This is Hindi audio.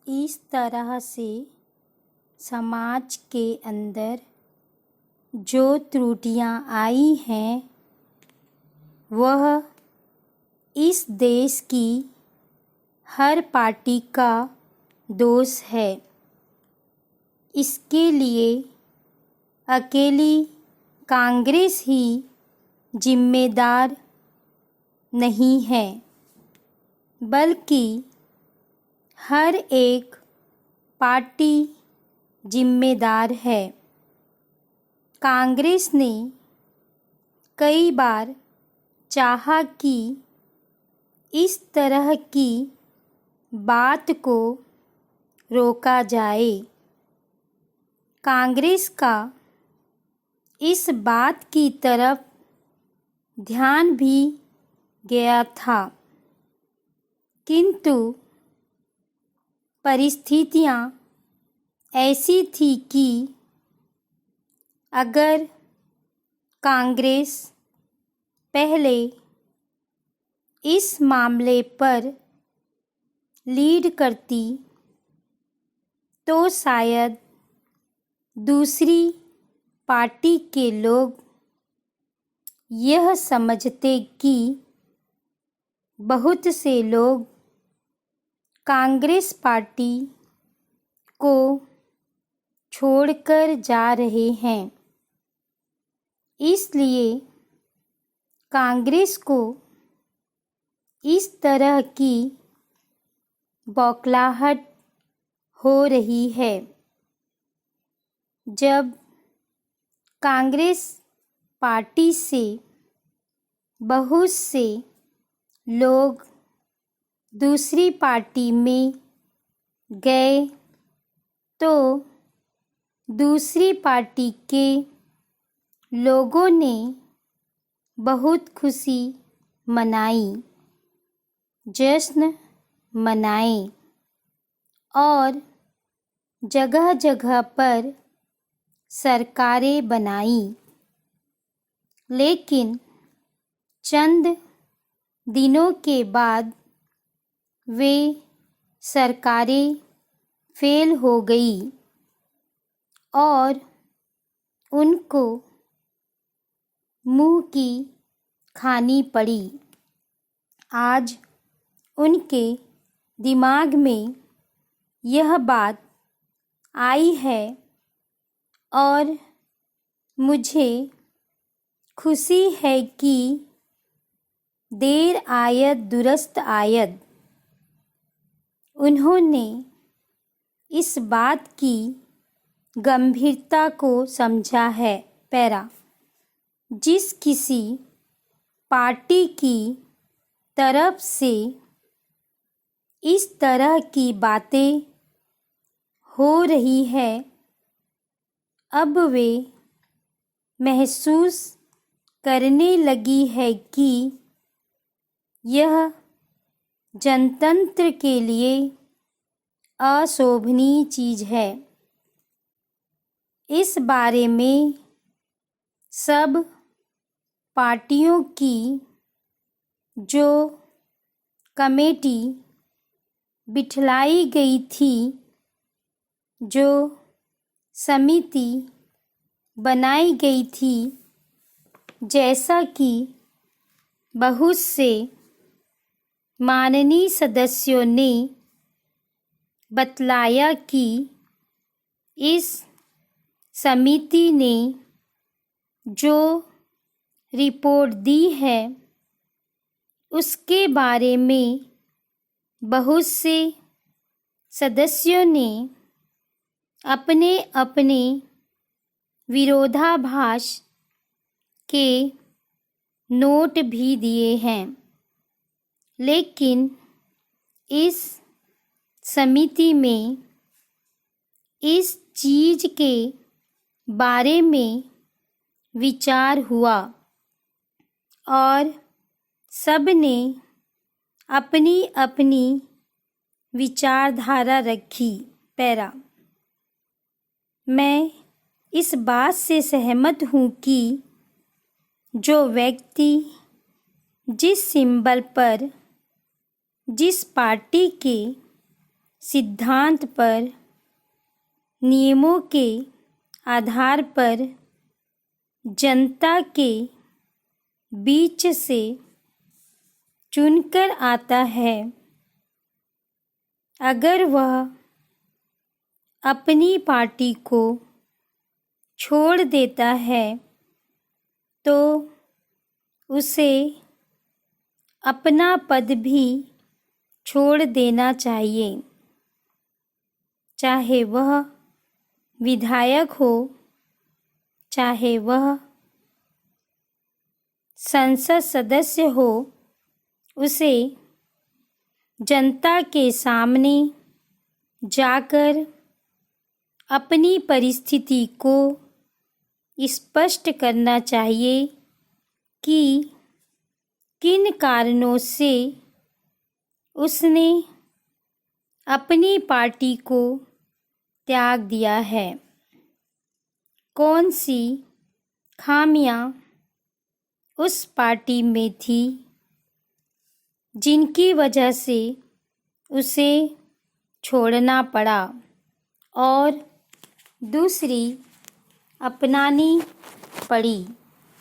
इस तरह से समाज के अंदर जो त्रुटियां आई हैं वह इस देश की हर पार्टी का दोष है। इसके लिए अकेली कांग्रेस ही जिम्मेदार नहीं है, बल्कि हर एक पार्टी जिम्मेदार है। कांग्रेस ने कई बार चाहा कि इस तरह की बात को रोका जाए। कांग्रेस का इस बात की तरफ ध्यान भी गया था, किंतु परिस्थितियां ऐसी थी कि अगर कांग्रेस पहले इस मामले पर लीड करती तो शायद दूसरी पार्टी के लोग यह समझते कि बहुत से लोग कांग्रेस पार्टी को छोड़कर जा रहे हैं। इसलिए कांग्रेस को इस तरह की बौखलाहट हो रही है। जब कांग्रेस पार्टी से बहुत से लोग दूसरी पार्टी में गए तो दूसरी पार्टी के लोगों ने बहुत खुशी मनाई, जश्न मनाए और जगह जगह पर सरकारें बनाई। लेकिन चंद दिनों के बाद वे सरकारें फेल हो गई और उनको मुंह की खानी पड़ी। आज उनके दिमाग में यह बात आई है और मुझे खुशी है कि देर आयत दुरुस्त आयत। उन्होंने इस बात की गंभीरता को समझा है। पैरा, जिस किसी पार्टी की तरफ से इस तरह की बातें हो रही है, अब वे महसूस करने लगी है कि यह जनतंत्र के लिए अशोभनीय चीज है। इस बारे में सब पार्टियों की जो कमेटी बिठलाई गई थी, जो समिति बनाई गई थी, जैसा कि बहुत से माननीय सदस्यों ने बतलाया कि इस समिति ने जो रिपोर्ट दी है उसके बारे में बहुत से सदस्यों ने अपने अपने विरोधाभास के नोट भी दिए हैं। लेकिन इस समिति में इस चीज के बारे में विचार हुआ और सब ने अपनी अपनी विचारधारा रखी। पैरा, मैं इस बात से सहमत हूँ कि जो व्यक्ति जिस सिंबल पर, जिस पार्टी के सिद्धांत पर, नियमों के आधार पर जनता के बीच से चुनकर आता है। अगर वह अपनी पार्टी को छोड़ देता है तो उसे अपना पद भी छोड़ देना चाहिए, चाहे वह विधायक हो, चाहे वह संसद सदस्य हो। उसे जनता के सामने जाकर अपनी परिस्थिति को स्पष्ट करना चाहिए कि किन कारणों से उसने अपनी पार्टी को त्याग दिया है, कौन सी खामियां उस पार्टी में थी जिनकी वजह से उसे छोड़ना पड़ा और दूसरी अपनानी पड़ी।